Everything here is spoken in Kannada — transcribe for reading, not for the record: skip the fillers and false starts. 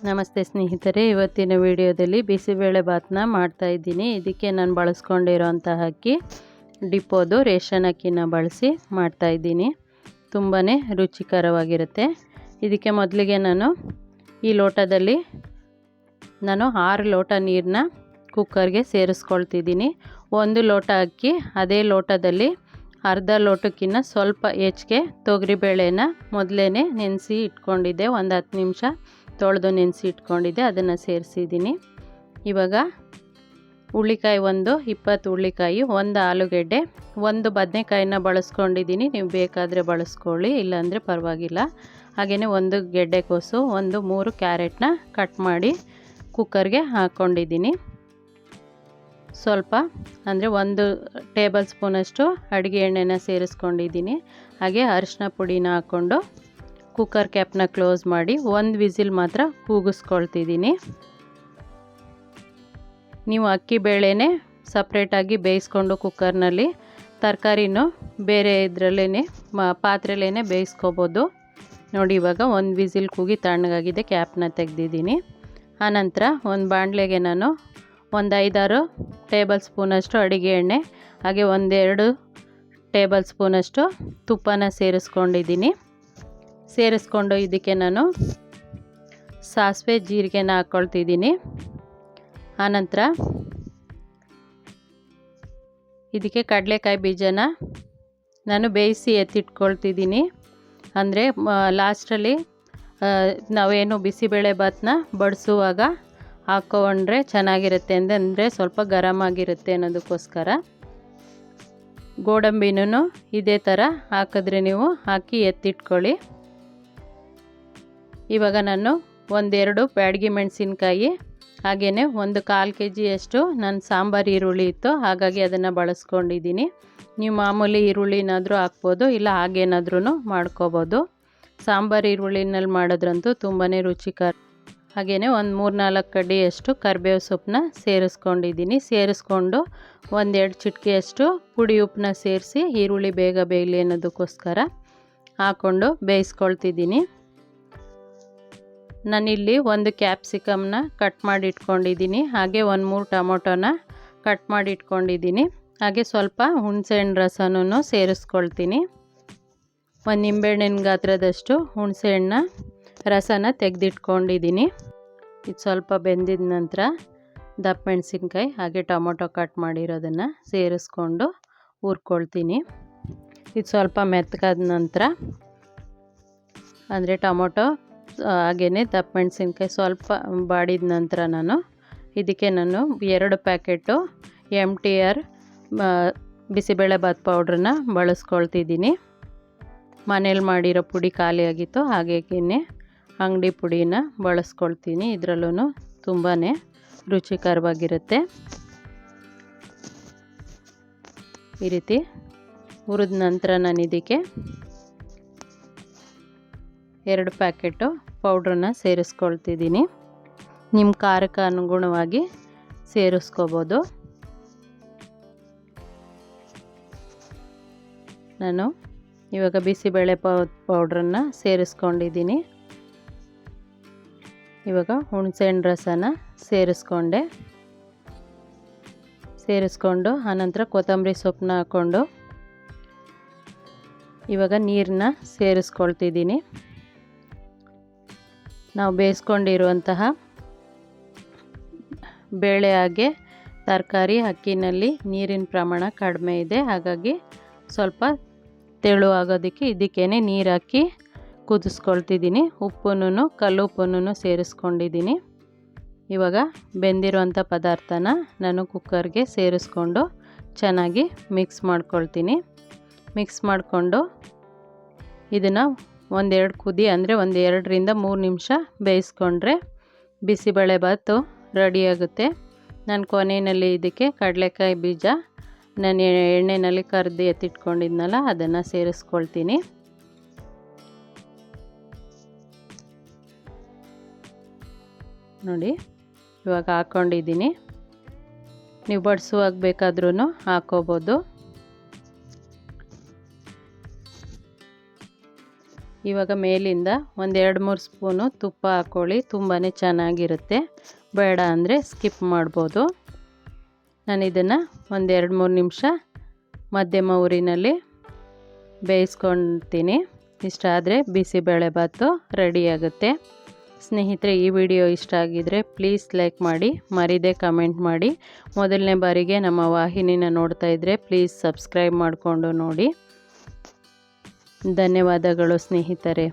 ನಮಸ್ತೆ ಸ್ನೇಹಿತರೆ, ಇವತ್ತಿನ ವಿಡಿಯೋದಲ್ಲಿ ಬಿಸಿಬೇಳೆ ಬಾತನ್ನ ಮಾಡ್ತಾ ಇದ್ದೀನಿ. ಇದಕ್ಕೆ ನಾನು ಬಳಸ್ಕೊಂಡಿರೋಂತಹ ಅಕ್ಕಿ ಡಿಪೋದು ರೇಷನ್ ಅಕ್ಕಿನ ಬಳಸಿ ಮಾಡ್ತಾ ಇದ್ದೀನಿ. ತುಂಬಾ ರುಚಿಕರವಾಗಿರುತ್ತೆ. ಇದಕ್ಕೆ ಮೊದಲಿಗೆ ಈ ಲೋಟದಲ್ಲಿ 6 ಲೋಟ ನೀರನ್ನ ಕುಕ್ಕರ್ಗೆ ಸೇರಿಸ್ಕೊಳ್ತಿದ್ದೀನಿ. 1 ಲೋಟ ಅಕ್ಕಿ, ಅದೇ ಲೋಟದಲ್ಲಿ ಅರ್ಧ ಲೋಟಕ್ಕಿಂತ ಸ್ವಲ್ಪ ಹೆಚ್ಚಿಗೆ ತೊಗರಿಬೇಳೆನ ಮೊದಲೇ ನೆನೆಸಿ ಇಟ್ಕೊಂಡಿದ್ದೆ. ಒಂದು 10 ನಿಮಿಷ ತೊಳೆದು ನೆನೆಸಿ ಇಟ್ಕೊಂಡಿದ್ದೆ, ಅದನ್ನು ಸೇರಿಸಿದ್ದೀನಿ. ಇವಾಗ ಹುಳ್ಳಿಕಾಯಿ 20 ಹುಳ್ಳಿಕಾಯಿ, 1 ಆಲೂಗೆಡ್ಡೆ, 1 ಬದನೆಕಾಯಿನ ಬಳಸ್ಕೊಂಡಿದ್ದೀನಿ. ನೀವು ಬೇಕಾದರೆ ಬಳಸ್ಕೊಳ್ಳಿ, ಇಲ್ಲಾಂದರೆ ಪರವಾಗಿಲ್ಲ. ಹಾಗೆಯೇ 1 ಗೆಡ್ಡೆಕೋಸು, 3 ಕ್ಯಾರೆಟ್ನ ಕಟ್ ಮಾಡಿ ಕುಕ್ಕರ್ಗೆ ಹಾಕ್ಕೊಂಡಿದ್ದೀನಿ. ಸ್ವಲ್ಪ ಅಂದರೆ 1 ಟೇಬಲ್ ಸ್ಪೂನಷ್ಟು ಅಡುಗೆ ಎಣ್ಣೆನ ಸೇರಿಸ್ಕೊಂಡಿದ್ದೀನಿ. ಹಾಗೆ ಅರಿಶಿನ ಪುಡಿನ ಹಾಕ್ಕೊಂಡು ಕುಕ್ಕರ್ ಕ್ಯಾಪ್ನ ಕ್ಲೋಸ್ ಮಾಡಿ 1 ವಿಸಿಲ್ ಮಾತ್ರ ಕೂಗಿಸ್ಕೊಳ್ತಿದ್ದೀನಿ. ನೀವು ಅಕ್ಕಿ ಬೇಳೆನೇ ಸಪ್ರೇಟಾಗಿ ಬೇಯಿಸ್ಕೊಂಡು ಕುಕ್ಕರ್ನಲ್ಲಿ ತರಕಾರಿನೂ ಬೇರೆ ಇದರಲ್ಲೇ ಪಾತ್ರೆಯಲ್ಲೇ ಬೇಯಿಸ್ಕೋಬೋದು. ನೋಡಿ, ಇವಾಗ 1 ವಿಸಿಲ್ ಕೂಗಿ ತಣ್ಣಗಾಗಿದೆ, ಕ್ಯಾಪ್ನ ತೆಗೆದಿದ್ದೀನಿ. ಆನಂತರ ಒಂದು ಬಾಣಲೆಗೆ ನಾನು 5-6 ಟೇಬಲ್ ಸ್ಪೂನಷ್ಟು ಅಡುಗೆ ಎಣ್ಣೆ, ಹಾಗೆ 1-2 ಟೇಬಲ್ ಸ್ಪೂನಷ್ಟು ತುಪ್ಪನ ಸೇರಿಸ್ಕೊಂಡಿದ್ದೀನಿ. ಸೇರಿಸ್ಕೊಂಡು ಇದಕ್ಕೆ ನಾನು ಸಾಸಿವೆ ಜೀರಿಗೆನ ಹಾಕ್ಕೊಳ್ತಿದ್ದೀನಿ. ಆನಂತರ ಇದಕ್ಕೆ ಕಡಲೆಕಾಯಿ ಬೀಜನ ನಾನು ಬೇಯಿಸಿ ಎತ್ತಿಟ್ಕೊಳ್ತಿದ್ದೀನಿ. ಅಂದರೆ ಲಾಸ್ಟಲ್ಲಿ ನಾವೇನು ಬಿಸಿಬೇಳೆ ಬಾತನ್ನ ಬಡಿಸುವಾಗ ಹಾಕ್ಕೊಂಡ್ರೆ ಚೆನ್ನಾಗಿರುತ್ತೆ, ಅಂದರೆ ಸ್ವಲ್ಪ ಗರಮ್ ಆಗಿರುತ್ತೆ ಅನ್ನೋದಕ್ಕೋಸ್ಕರ. ಗೋಡಂಬಿನೂ ಇದೇ ಥರ ಹಾಕಿದ್ರೆ ನೀವು ಹಾಕಿ ಎತ್ತಿಟ್ಕೊಳ್ಳಿ. ಇವಾಗ ನಾನು 1-2 ಬ್ಯಾಡಗಿ ಮೆಣಸಿನ್ಕಾಯಿ, ಹಾಗೆಯೇ 1/4 kg ನಾನು ಸಾಂಬಾರು ಈರುಳ್ಳಿ ಇತ್ತು, ಹಾಗಾಗಿ ಅದನ್ನು ಬಳಸ್ಕೊಂಡಿದ್ದೀನಿ. ನೀವು ಮಾಮೂಲಿ ಈರುಳ್ಳಿನಾದರೂ ಹಾಕ್ಬೋದು, ಇಲ್ಲ ಹಾಗೇನಾದ್ರೂ ಮಾಡ್ಕೋಬೋದು. ಸಾಂಬಾರು ಈರುಳ್ಳಿನಲ್ಲಿ ಮಾಡೋದ್ರಂತೂ ತುಂಬಾ ರುಚಿಕರ. ಹಾಗೆಯೇ 3-4 ಕಡ್ಡಿಯಷ್ಟು ಕರಿಬೇವು ಸೊಪ್ಪನ್ನ ಸೇರಿಸ್ಕೊಂಡಿದ್ದೀನಿ. ಸೇರಿಸ್ಕೊಂಡು 1-2 ಚಿಟಿಕೆಯಷ್ಟು ಪುಡಿ ಉಪ್ಪನ್ನ ಸೇರಿಸಿ ಈರುಳ್ಳಿ ಬೇಗ ಬೇಯಲಿ ಅನ್ನೋದಕ್ಕೋಸ್ಕರ ಹಾಕ್ಕೊಂಡು ಬೇಯಿಸ್ಕೊಳ್ತಿದ್ದೀನಿ. ನಾನಿಲ್ಲಿ 1 ಕ್ಯಾಪ್ಸಿಕಮ್ನ ಕಟ್ ಮಾಡಿ ಇಟ್ಕೊಂಡಿದ್ದೀನಿ. ಹಾಗೆ 1-3 ಟೊಮೊಟೊನ ಕಟ್ ಮಾಡಿ ಇಟ್ಕೊಂಡಿದ್ದೀನಿ. ಹಾಗೆ ಸ್ವಲ್ಪ ಹುಣಸೆಹಣ್ಣು ರಸನೂ ಸೇರಿಸ್ಕೊಳ್ತೀನಿ. 1 ನಿಂಬೆಹಣ್ಣಿನ ಗಾತ್ರದಷ್ಟು ಹುಣಸೆಹಣ್ಣ ರಸನ ತೆಗೆದಿಟ್ಕೊಂಡಿದ್ದೀನಿ. ಇದು ಸ್ವಲ್ಪ ಬೆಂದಿದ ನಂತರ ದಪ್ಪ ಮೆಣಸಿನ್ಕಾಯಿ ಹಾಗೆ ಟೊಮೊಟೊ ಕಟ್ ಮಾಡಿರೋದನ್ನು ಸೇರಿಸ್ಕೊಂಡು ಹುರ್ಕೊಳ್ತೀನಿ. ಇದು ಸ್ವಲ್ಪ ಮೆತ್ತಗಾದ ನಂತರ, ಅಂದರೆ ಟೊಮೊಟೊ ಹಾಗೆಯೇ ದಪ್ಪ ಮೆಣಸಿನ್ಕಾಯಿ ಸ್ವಲ್ಪ ಬಾಡಿದ ನಂತರ ಇದಕ್ಕೆ 2 ಪ್ಯಾಕೆಟು MTR ಬಿಸಿಬೇಳೆ ಬಾತ್ ಪೌಡ್ರನ್ನ ಬಳಸ್ಕೊಳ್ತಿದ್ದೀನಿ. ಮನೇಲಿ ಮಾಡಿರೋ ಪುಡಿ ಖಾಲಿಯಾಗಿತ್ತು, ಹಾಗೇನೆ ಅಂಗಡಿ ಪುಡಿನ ಬಳಸ್ಕೊಳ್ತೀನಿ. ಇದರಲ್ಲೂ ತುಂಬಾ ರುಚಿಕರವಾಗಿರುತ್ತೆ. ಈ ರೀತಿ ಹುರಿದ ನಂತರ ನಾನು ಇದಕ್ಕೆ 2 ಪ್ಯಾಕೆಟು ಪೌಡ್ರನ್ನ ಸೇರಿಸ್ಕೊಳ್ತಿದ್ದೀನಿ. ನಿಮ್ಮ ಖಾರಕ್ಕೆ ಅನುಗುಣವಾಗಿ ಸೇರಿಸ್ಕೋಬೋದು. ನಾನು ಇವಾಗ ಬಿಸಿಬೇಳೆ ಪೌಡ್ರನ್ನ ಸೇರಿಸ್ಕೊಂಡಿದ್ದೀನಿ. ಇವಾಗ ಹುಣಸೆಹಣ್ಣು ರಸನ ಸೇರಿಸ್ಕೊಂಡು ಆನಂತರ ಕೊತ್ತಂಬರಿ ಸೊಪ್ಪನ್ನ ಹಾಕ್ಕೊಂಡು ಇವಾಗ ನೀರನ್ನ ಸೇರಿಸ್ಕೊಳ್ತಿದ್ದೀನಿ. ನಾವು ಬೇಯಿಸ್ಕೊಂಡಿರುವಂತಹ ಬೇಳೆ ಹಾಗೆ ತರಕಾರಿ ಅಕ್ಕಿನಲ್ಲಿ ನೀರಿನ ಪ್ರಮಾಣ ಕಡಿಮೆ ಇದೆ, ಹಾಗಾಗಿ ಸ್ವಲ್ಪ ತೆಳು ಆಗೋದಕ್ಕೆ ಇದಕ್ಕೇನೆ ನೀರು ಹಾಕಿ ಕುದಿಸ್ಕೊಳ್ತಿದ್ದೀನಿ. ಉಪ್ಪನ್ನು ಕಲ್ಲುಪ್ಪನ್ನು ಸೇರಿಸ್ಕೊಂಡಿದ್ದೀನಿ. ಇವಾಗ ಬೆಂದಿರುವಂಥ ಪದಾರ್ಥನ ನಾನು ಕುಕ್ಕರ್ಗೆ ಸೇರಿಸ್ಕೊಂಡು ಚೆನ್ನಾಗಿ ಮಿಕ್ಸ್ ಮಾಡ್ಕೊಳ್ತೀನಿ. ಮಿಕ್ಸ್ ಮಾಡಿಕೊಂಡು ಇದನ್ನು 1-2 ಕುದಿ, ಅಂದರೆ 2-3 ನಿಮಿಷ ಬೇಯಿಸ್ಕೊಂಡ್ರೆ ಬಿಸಿಬೇಳೆ ಬಾತು ರೆಡಿಯಾಗುತ್ತೆ. ನಾನು ಕೊನೆಯಲ್ಲಿ ಇದಕ್ಕೆ ಕಡಲೆಕಾಯಿ ಬೀಜ ನಾನು ಎಣ್ಣೆಯಲ್ಲಿ ಕರೆದು ಎತ್ತಿಟ್ಕೊಂಡಿದ್ನಲ್ಲ, ಅದನ್ನು ಸೇರಿಸ್ಕೊಳ್ತೀನಿ. ನೋಡಿ, ಇವಾಗ ಹಾಕ್ಕೊಂಡಿದ್ದೀನಿ. ನೀವು ಬಡಿಸುವಾಗ ಬೇಕಾದ್ರೂ ಹಾಕ್ಕೋಬೋದು. ಇವಾಗ ಮೇಲಿಂದ ಒಂದು 2-3 ಸ್ಪೂನು ತುಪ್ಪ ಹಾಕ್ಕೊಳ್ಳಿ, ತುಂಬಾ ಚೆನ್ನಾಗಿರುತ್ತೆ. ಬೇಡ ಅಂದರೆ ಸ್ಕಿಪ್ ಮಾಡ್ಬೋದು. ನಾನು ಇದನ್ನು ಒಂದು 2-3 ನಿಮಿಷ ಮಧ್ಯಮ ಉರಿನಲ್ಲಿ ಬೇಯಿಸ್ಕೊಳ್ತೀನಿ. ಇಷ್ಟಾದರೆ ಬಿಸಿಬೇಳೆಬಾತು ರೆಡಿಯಾಗುತ್ತೆ. ಸ್ನೇಹಿತರೆ, ಈ ವಿಡಿಯೋ ಇಷ್ಟ ಆಗಿದರೆ ಪ್ಲೀಸ್ ಲೈಕ್ ಮಾಡಿ, ಮರಿದೇ ಕಮೆಂಟ್ ಮಾಡಿ. ಮೊದಲನೇ ಬಾರಿಗೆ ನಮ್ಮ ವಾಹಿನಿನ ನೋಡ್ತಾ ಇದ್ದರೆ ಪ್ಲೀಸ್ ಸಬ್ಸ್ಕ್ರೈಬ್ ಮಾಡಿಕೊಂಡು ನೋಡಿ. ಧನ್ಯವಾದಗಳು ಸ್ನೇಹಿತರೆ.